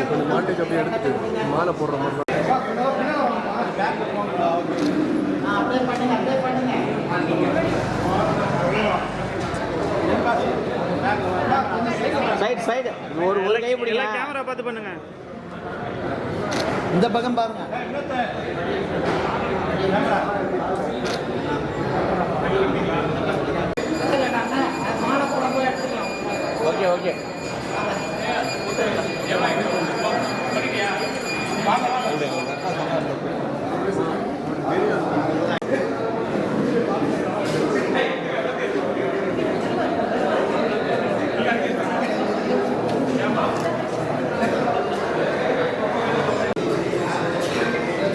கொஞ்சம் மாட்டேஜ் அப்படியே எடுத்துட்டு மாலை போடுற மாதிரி சைடு சைடு ஒரு கை பிடிங்க. கேமரா பார்த்து பண்ணுங்க. இந்த பக்கம் பாருங்க. Okay okay.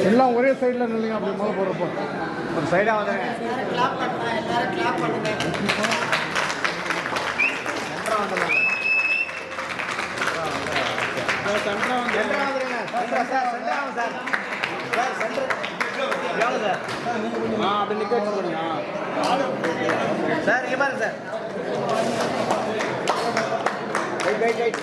எல்லாம் ஒரே சைடில் நில்லுங்க. அப்படி மேலே போகிறப்போ ஒரு சைடாக வந்துடுங்க. அப்படி நிற்க வச்சு போடுங்க சார். இங்கே பாருங்க சார். Right right right.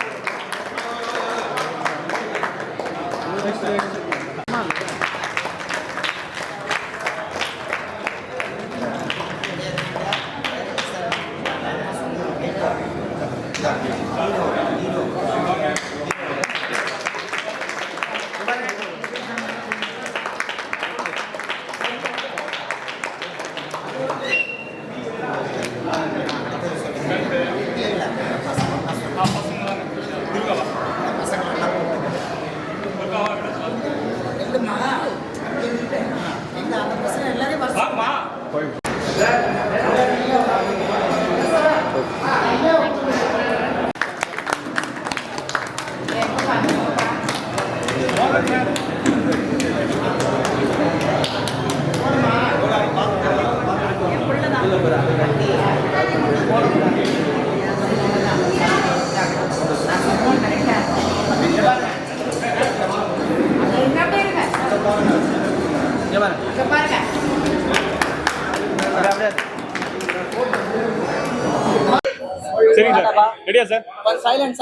சரிங்க சார். ரெடியா சார்? சைலன்ஸ்.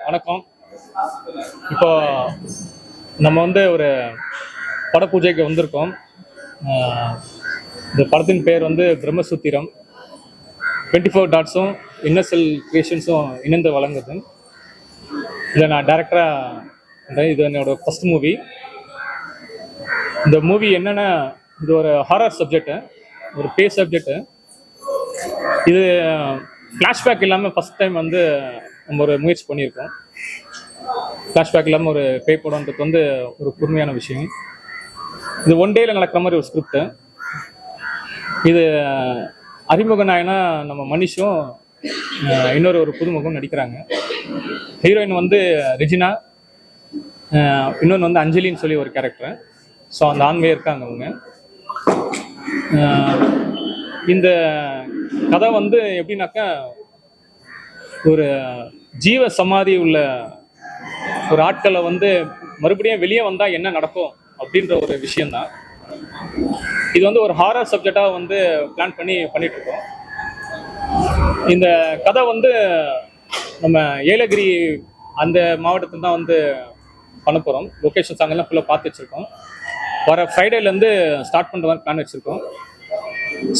வணக்கம். இப்போ நம்ம வந்து ஒரு பட பூஜைக்கு வந்திருக்கோம். இந்த படத்தின் பேர் வந்து பிரம்மசூத்திரம். 24 டாட்ஸும் இன்னசெல் கிரியேஷன்ஸும் இணைந்து வழங்குது. இதில் நான் டைரக்டராக, இது என்னோட ஃபர்ஸ்ட் மூவி. இந்த மூவி என்னென்னா, இது ஒரு ஹாரர் சப்ஜெக்டு, ஒரு பேய் சப்ஜெக்டு. இது ஃப்ளாஷ்பேக் இல்லாமல் ஃபஸ்ட் டைம் வந்து நம்ம ஒரு முயற்சி பண்ணியிருக்கோம். ஃப்ளாஷ்பேக் இல்லாமல் ஒரு பேய் படம்ன்றது வந்து ஒரு புதுமையான விஷயம். இது ஒன் டேயில் நடக்கிற மாதிரி ஒரு ஸ்கிரிப்டு. இது அறிமுக நாயனா நம்ம மனிஷும் இன்னொரு புதுமுகம் நடிக்கிறாங்க. ஹீரோயின் வந்து ரெஜினா, இன்னொன்று வந்து அஞ்சலின்னு சொல்லி ஒரு கேரக்டர். ஸோ அந்த ஆண்மையாக இருக்காங்க அவங்க. இந்த கதை வந்து எப்படின்னாக்கா, ஒரு ஜீவ சமாதி உள்ள ஒரு ஆட்களை வந்து மறுபடியும் வெளியே வந்தால் என்ன நடக்கும் அப்படின்ற ஒரு விஷயந்தான். இது வந்து ஒரு ஹாரர் சப்ஜெக்டாக வந்து பிளான் பண்ணிட்டு இருக்கோம். இந்த கதை வந்து நம்ம ஏலகிரி அந்த மாவட்டத்தில் தான் வந்து பண்ண போகிறோம். லொக்கேஷன்ஸ் அங்கெல்லாம் ஃபுல்லாக பார்த்து வச்சுருக்கோம். வர ஃப்ரைடேலேருந்து ஸ்டார்ட் பண்ணுற மாதிரி பிளான் வச்சுருக்கோம்.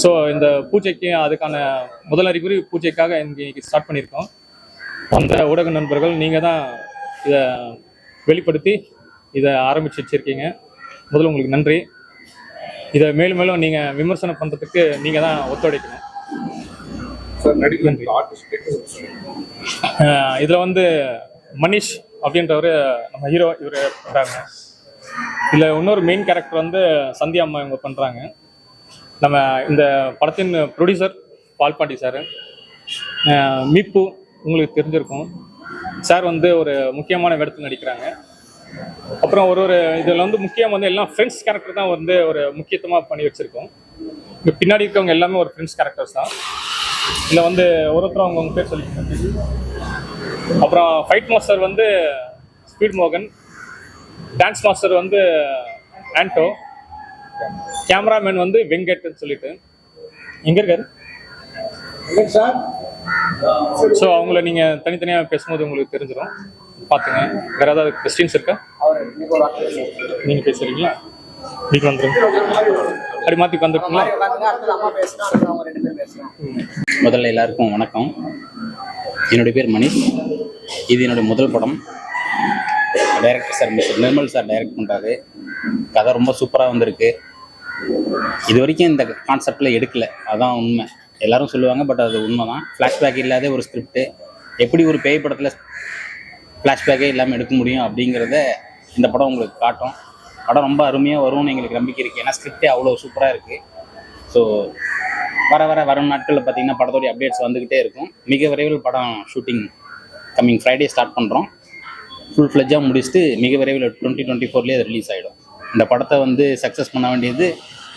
ஸோ இந்த பூஜைக்கு அதுக்கான முதல் அறிகுறி பூஜைக்காக இன்னைக்கு ஸ்டார்ட் பண்ணியிருக்கோம். அந்த ஊடக நண்பர்கள் நீங்கள் தான் இதை வெளிப்படுத்தி இதை ஆரம்பித்து வச்சுருக்கீங்க. முதல்ல உங்களுக்கு நன்றி. இதை மேலும் மேலும் நீங்கள் விமர்சனம் பண்ணுறதுக்கு நீங்கள் தான் ஒத்துழைக்கணும். இதில் வந்து மனிஷ் அப்படின்றவர் நம்ம ஹீரோ, இவர் பண்ணுறாங்க. இதில் இன்னொரு மெயின் கேரக்டர் வந்து சந்தியா அம்மா இவங்க பண்ணுறாங்க. நம்ம இந்த படத்தின் ப்ரொடியூசர் பால்பாண்டி சார். மீப்பு உங்களுக்கு தெரிஞ்சிருக்கும். சார் வந்து ஒரு முக்கியமான இடத்துல நடிக்கிறாங்க. அப்புறம் ஒரு இதில் வந்து முக்கியம் வந்து எல்லாம் ஃப்ரெண்ட்ஸ் கேரக்டர் தான் வந்து ஒரு முக்கியத்துவமாக பண்ணி வச்சுருக்கோம். இங்கே பின்னாடி இருக்கவங்க எல்லாமே ஒரு ஃப்ரெண்ட்ஸ் கேரக்டர்ஸ் தான். இதில் வந்து ஒருத்தர் அவங்க பேர் சொல்லியிருக்காங்க. அப்புறம் ஃபைட் மாஸ்டர் வந்து ஸ்பீட் மோகன், டான்ஸ் மாஸ்டர் வந்து ஆண்டோ, கேமராமேன் வந்து வெங்கட்னு சொல்லிட்டு. எங்கே இருக்காரு சார்? ஸோ அவங்கள நீங்கள் தனித்தனியாக பேசும்போது உங்களுக்கு தெரிஞ்சிடும், பார்த்துங்க. வேறு ஏதாவது கொஸ்டின்ஸ் இருக்கா? நீங்கள் பேசுகிறீங்களா? நீங்கள் வந்துருங்க, அப்படி மாற்றி வந்துருக்குங்களா? முதல்ல எல்லாருக்கும் வணக்கம். என்னுடைய பேர் மணிஷ். இது என்னுடைய முதல் படம். Director sir mister Nirmal sir direct பண்ணுறாரு. கதை ரொம்ப சூப்பராக வந்திருக்கு. இது வரைக்கும் இந்த கான்செப்டில் எடுக்கலை, அதான் உண்மை. எல்லாரும் சொல்லுவாங்க, பட் அது உண்மை தான். ஃப்ளாஷ்பேக் இல்லாத ஒரு ஸ்கிரிப்டு எப்படி ஒரு பேய் படத்தில் ஃப்ளாஷ்பேக்கே இல்லாமல் எடுக்க முடியும் அப்படிங்கிறத இந்த படம் உங்களுக்கு காட்டும். படம் ரொம்ப அருமையாக வரும்னு எங்களுக்கு நம்பிக்கை இருக்குது. ஏன்னா ஸ்கிரிப்டே அவ்வளோ சூப்பராக இருக்குது. ஸோ வரும் நாட்களில் பார்த்திங்கன்னா படத்தோடைய அப்டேட்ஸ் வந்துக்கிட்டே இருக்கும். மிக விரைவில் படம் ஷூட்டிங் கம்மிங் ஃப்ரைடே ஸ்டார்ட் பண்ணுறோம். ஃபுல் ஃப்ளெஜ்ஜாக முடிச்சுட்டு மிக விரைவில் 2024 அது ரிலீஸ் ஆகிடும். இந்த படத்தை வந்து சக்ஸஸ் பண்ண வேண்டியது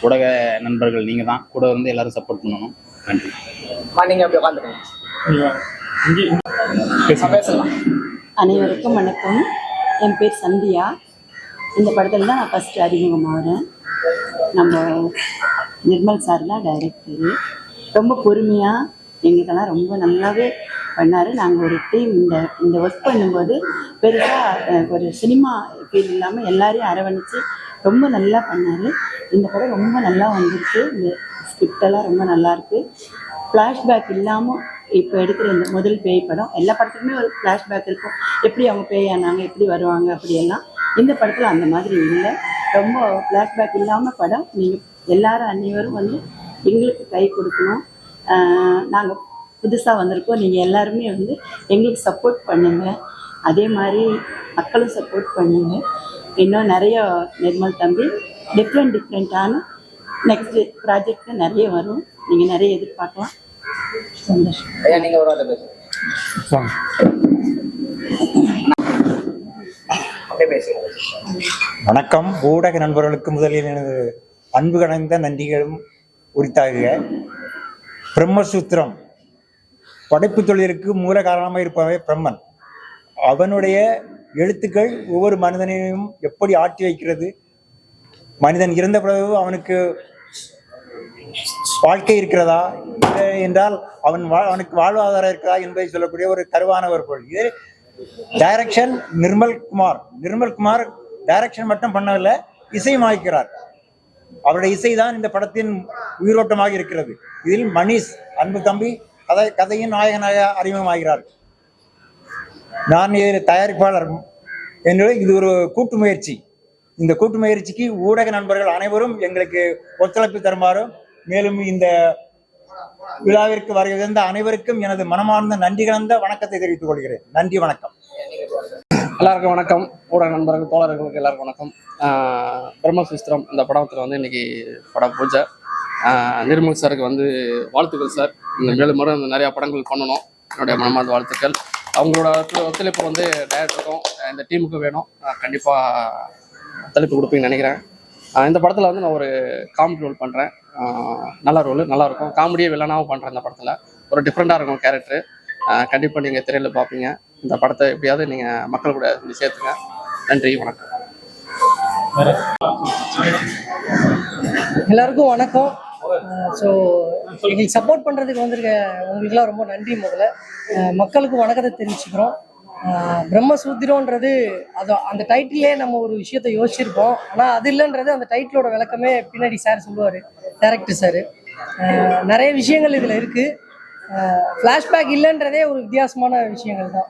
ஊடக நண்பர்கள் நீங்கள் தான். கூட வந்து எல்லோரும் சப்போர்ட் பண்ணணும். நன்றி. நீங்கள் அப்படி உட்காந்துருங்க. அனைவருக்கும் வணக்கம். என் பேர் சந்தியா. இந்த படத்தில் தான் நான் ஃபஸ்ட்டு அறிமுகமாகிறேன். நம்ம நிர்மல் சார் தான் டைரக்டரு. ரொம்ப பொறுமையாக எங்களுக்கெல்லாம் ரொம்ப நல்லாவே பண்ணார். நாங்கள் ஒரு டீம் இந்த ஒர்க் பண்ணும்போது பெருசாக ஒரு சினிமா ஃபீல் இல்லாமல் எல்லாரையும் அரவணைச்சு ரொம்ப நல்லா பண்ணார். இந்த படம் ரொம்ப நல்லா வந்திருக்கு. இந்த ஸ்கிரிப்டெல்லாம் ரொம்ப நல்லாயிருக்கு. ஃப்ளாஷ்பேக் இல்லாமல் இப்போ எடுக்கிற இந்த முதல் பேய் படம், எல்லா படத்துக்குமே ஒரு ஃப்ளாஷ்பேக் இருக்கும். எப்படி அவங்க பேய் ஆனாங்க, எப்படி வருவாங்க, அப்படியெல்லாம். இந்த படத்தில் அந்த மாதிரி இல்லை. ரொம்ப ஃப்ளாஷ்பேக் இல்லாமல் படம். நீங்கள் எல்லாரும் அனைவரும் வந்து எங்களுக்கு கை கொடுக்கணும். நாங்கள் புதுசாக வந்திருக்கோம். நீங்கள் எல்லாருமே வந்து எங்களுக்கு சப்போர்ட் பண்ணுங்கள். அதே மாதிரி மக்களும் சப்போர்ட் பண்ணுங்கள். இன்னும் நிறைய நிர்மல் தம்பி டிஃப்ரெண்ட்டான நெக்ஸ்ட் ப்ராஜெக்ட் நிறைய வரும். நீங்கள் நிறைய எதிர்பார்க்கலாம். சந்தோஷம். நீங்கள் ஒரு வார்த்தை பேசுங்க. அப்படியே பேசுங்க. வணக்கம். ஊடக நண்பர்களுக்கு முதலில் எனது அன்பு கலந்த நன்றிகளும் உரித்தாகுக. பிரம்மசூத்திரம் படைப்பு தொழிலுக்கு மூல காரணமாக இருப்பவை பிரம்மன். அவனுடைய எழுத்துக்கள் ஒவ்வொரு மனிதனையும் எப்படி ஆட்டி வைக்கிறது, மனிதன் இறந்த பிறகு அவனுக்கு வாழ்க்கை இருக்கிறதா, இல்லை என்றால் அவனுக்கு வாழ்வாதாரம் இருக்கிறதா என்பதை சொல்லக்கூடிய ஒரு கருவான ஒரு பொருள். இது டைரக்ஷன் நிர்மல் குமார் டைரக்ஷன் மட்டும் பண்ணவில்லை, இசையமைக்கிறார். அவருடைய இசைதான் இந்த படத்தின் உயிரோட்டமாக இருக்கிறது. இதில் மணிஷ் அன்பு தம்பி கதையின் நாயகனாக அறிமுகமாகிறார். நான் இதில் தயாரிப்பாளர் என்று இது ஒரு கூட்டு முயற்சி. இந்த கூட்டு முயற்சிக்கு ஊடக நண்பர்கள் அனைவரும் எங்களுக்கு ஒத்துழைப்பு தருமாறும், மேலும் இந்த விழாவிற்கு வருகின்ற அனைவருக்கும் எனது மனமார்ந்த நன்றி கலந்த வணக்கத்தை தெரிவித்துக் கொள்கிறேன். நன்றி, வணக்கம். எல்லாருக்கும் வணக்கம். ஊடக நண்பர்கள், தோழர்களுக்கு எல்லாருக்கும் வணக்கம். பிரம்மசூத்திரம் இந்த படத்தில் வந்து இன்னைக்கு பட பூஜை. நிர்மல் சாருக்கு வந்து வாழ்த்துக்கள் சார். இந்த மேலும் முறை நிறையா படங்கள் பண்ணணும். என்னுடைய மனமார்ந்த வாழ்த்துக்கள். அவங்களோட ஒத்துழைப்பு வந்து டைரக்டருக்கும் இந்த டீமுக்கும் வேணும். கண்டிப்பாக ஒத்துழைப்பு கொடுப்பீங்கன்னு நினைக்கிறேன். இந்த படத்தில் வந்து நான் ஒரு காமெடி ரோல் பண்ணுறேன். நல்ல ரோல், நல்லாயிருக்கும். காமெடியே வில்லனாகவும் பண்ணுறேன். இந்த படத்தில் ஒரு டிஃப்ரெண்ட்டாக இருக்கும் கேரக்டரு. கண்டிப்பாக நீங்கள் திரையில் பார்ப்பீங்க. இந்த படத்தை எப்படியாவது நீங்கள் மக்கள் கூட சேர்த்துங்க. நன்றி, வணக்கம். எல்லாருக்கும் வணக்கம். ஸோ எங்களுக்கு சப்போர்ட் பண்ணுறதுக்கு வந்திருக்க உங்களுக்குலாம் ரொம்ப நன்றி. முதல்ல மக்களுக்கு வணக்கத்தை தெரிவிச்சுக்கிறோம். பிரம்மசூத்திரன்றது அது அந்த டைட்டிலே நம்ம ஒரு விஷயத்த யோசிச்சிருப்போம். ஆனால் அது இல்லைன்றது அந்த டைட்டிலோட விளக்கமே பின்னாடி சார் சொல்லுவார், டைரக்டர் சார். நிறைய விஷயங்கள் இதில் இருக்குது. ஃப்ளாஷ்பேக் இல்லைன்றதே ஒரு வித்தியாசமான விஷயங்கள் தான்.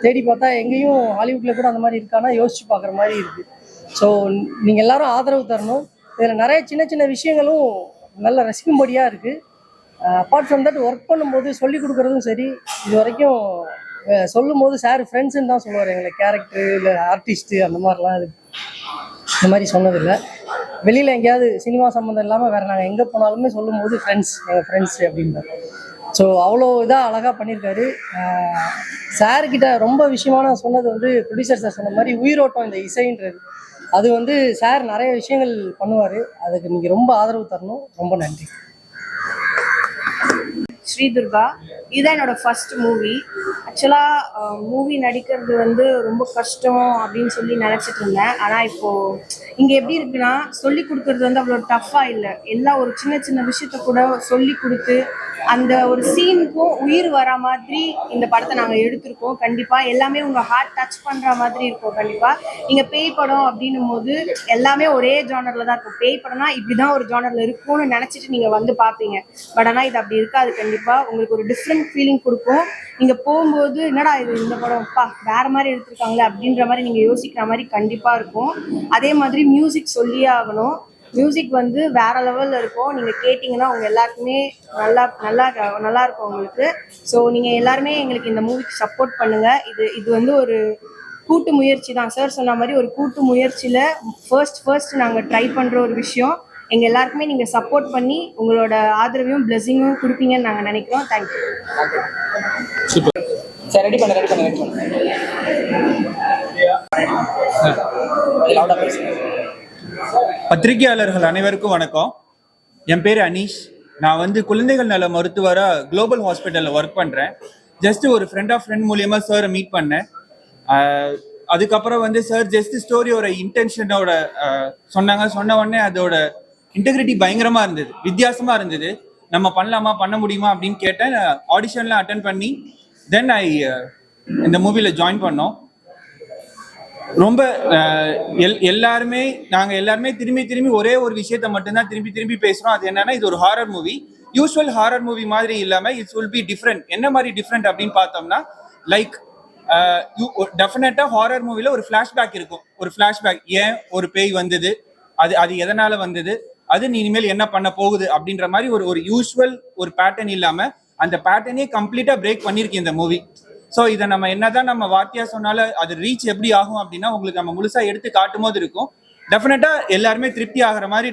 தேடி பார்த்தா எங்கேயும் ஹாலிவுட்டில் கூட அந்த மாதிரி இருக்கானா யோசிச்சு பார்க்குற மாதிரி இருக்குது. ஸோ நீங்கள் எல்லாரும் ஆதரவு தரணும். இதில் நிறைய சின்ன சின்ன விஷயங்களும் நல்ல ரசிக்கும்படியாக இருக்குது. அப்பார்ட் ஃப்ரம் தட் ஒர்க் பண்ணும்போது சொல்லிக் கொடுக்குறதும் சரி, இது வரைக்கும் சொல்லும் போது சார் ஃப்ரெண்ட்ஸுன்னு தான் சொல்லுவார். எங்களை கேரக்டரு இல்லை ஆர்டிஸ்ட்டு அந்த மாதிரிலாம் இந்த மாதிரி சொன்னதில்லை. வெளியில் எங்கேயாவது சினிமா சம்மந்தம் இல்லாமல் வேறு நாங்கள் எங்கே போனாலுமே சொல்லும் போது எங்கள் ஃப்ரெண்ட்ஸ் அப்படின்றார். ஸோ அவ்வளோ இதாக அழகாக பண்ணியிருக்காரு. சார்கிட்ட ரொம்ப விஷயமான சொன்னது வந்து ப்ரொடியூசர் சார் சொன்ன மாதிரி உயிரோட்டம் இந்த இசைன்றது. அது வந்து சார் நிறைய விஷயங்கள் பண்ணுவார். அதுக்கு நீங்கள் ரொம்ப ஆதரவு தரணும். ரொம்ப நன்றி. ஸ்ரீதுர்கா. இதுதான் என்னோட ஃபர்ஸ்ட் மூவி. ஆக்சுவலாக மூவி நடிக்கிறது வந்து ரொம்ப கஷ்டம் அப்படின்னு சொல்லி நினச்சிட்டு இருந்தேன். ஆனால் இப்போது இங்கே எப்படி இருக்குன்னா, சொல்லி கொடுக்குறது வந்து அவ்வளோ டஃப்பாக இல்லை. எல்லாம் ஒரு சின்ன சின்ன விஷயத்த கூட சொல்லி கொடுத்து அந்த ஒரு சீனுக்கும் உயிர் வர மாதிரி இந்த படத்தை நாங்கள் எடுத்திருக்கோம். கண்டிப்பாக எல்லாமே உங்கள் ஹார்ட் டச் பண்ணுற மாதிரி இருக்கும். கண்டிப்பாக நீங்கள் பேய் படம் அப்படின்னும் போது எல்லாமே ஒரே ஜானரில் தான் இருக்கும். பேய் படம்னா இப்படி தான் ஒரு ஜானரில் இருக்கும்னு நினச்சிட்டு நீங்கள் வந்து பார்ப்பீங்க. பட் ஆனால் இது அப்படி இருக்காது. கண்டிப்பாக உங்களுக்கு ஒரு டிஃப்ரெண்ட் ஃபீலிங் கொடுக்கும். நீங்கள் போகும்போது என்னடா இது இந்த படம்ப்பா வேறு மாதிரி எடுத்திருக்காங்களே அப்படின்ற மாதிரி நீங்கள் யோசிக்கிற மாதிரி கண்டிப்பாக இருக்கும். அதே மாதிரி மியூசிக் சொல்லியே ஆகணும். மியூசிக் வந்து வேற லெவலில் இருக்கும். நீங்கள் கேட்டிங்கன்னா உங்க எல்லாருக்குமே நல்லா இருக்கும் உங்களுக்கு. ஸோ நீங்கள் எல்லாருமே எங்களுக்கு இந்த மூவிக்கு சப்போர்ட் பண்ணுங்கள். இது வந்து ஒரு கூட்டு முயற்சி தான். சார் சொன்ன மாதிரி ஒரு கூட்டு முயற்சியில் ஃபர்ஸ்ட் நாங்கள் ட்ரை பண்ணுற ஒரு விஷயம். எங்கள் எல்லாருக்குமே நீங்கள் சப்போர்ட் பண்ணி உங்களோட ஆதரவையும் பிளெஸிங்கும் கொடுப்பீங்கன்னு நாங்கள் நினைக்கிறோம். தேங்க்யூ. சரி, ரெடி பண்ணு. லவுடா பேசுங்க. பத்திரிகையாளர்கள் அனைவருக்கும் வணக்கம். என் பேர் அனீஷ். நான் வந்து குழந்தைகள் நல மருத்துவராக குளோபல் ஹாஸ்பிட்டலில் ஒர்க் பண்ணுறேன். ஜஸ்ட் ஒரு ஃப்ரெண்ட் மூலியமாக சாரை மீட் பண்ணேன். அதுக்கப்புறம் வந்து சார் ஜஸ்ட் ஸ்டோரியோட இன்டென்ஷனோட சொன்ன உடனே அதோட இன்டெகிரிட்டி பயங்கரமாக இருந்தது, வித்தியாசமாக இருந்தது. நம்ம பண்ண முடியுமா அப்படின்னு கேட்டேன். ஆடிஷன்லாம் அட்டன் பண்ணி தென் இந்த மூவியில் ஜாயின் பண்ணோம். ரொம்ப நாங்கள் எல்லாருமே திரும்பி ஒரே ஒரு விஷயத்த மட்டும்தான் திரும்பி பேசுகிறோம். அது என்னன்னா, இது ஒரு horror movie. Usual horror movie மாதிரி இல்லாமல் இட்ஸ் வில் பி டிஃப்ரெண்ட். என்ன மாதிரி டிஃப்ரெண்ட் அப்படின்னு பார்த்தோம்னா, லைக் டெஃபினட்டாக ஹாரர் மூவியில் ஒரு ஃப்ளாஷ்பேக் இருக்கும். ஒரு ஃப்ளாஷ்பேக், ஏன் ஒரு பேய் வந்தது, அது எதனால வந்தது, அது நீ இனிமேல் என்ன பண்ண போகுது அப்படின்ற மாதிரி ஒரு யூஸ்வல் ஒரு பேட்டர்ன் இல்லாமல் அந்த பேட்டர்னே கம்ப்ளீட்டாக பிரேக் பண்ணியிருக்கு இந்த மூவி. ஸோ இதை நம்ம என்னதான் நம்ம வார்த்தையா சொன்னாலும் அது ரீச் எப்படி ஆகும் அப்படின்னா, உங்களுக்கு நம்ம முழுசா எடுத்து காட்டும் போது இருக்கும். டெஃபினட்டா எல்லாருமே திருப்தி ஆகிற மாதிரி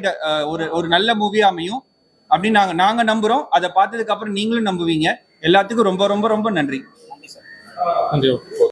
ஒரு நல்ல மூவியா அமையும் அப்படின்னு நாங்க நம்புறோம். அதை பார்த்ததுக்கு அப்புறம் நீங்களும் நம்புவீங்க. எல்லாத்துக்கும் ரொம்ப ரொம்ப ரொம்ப நன்றி. நன்றி.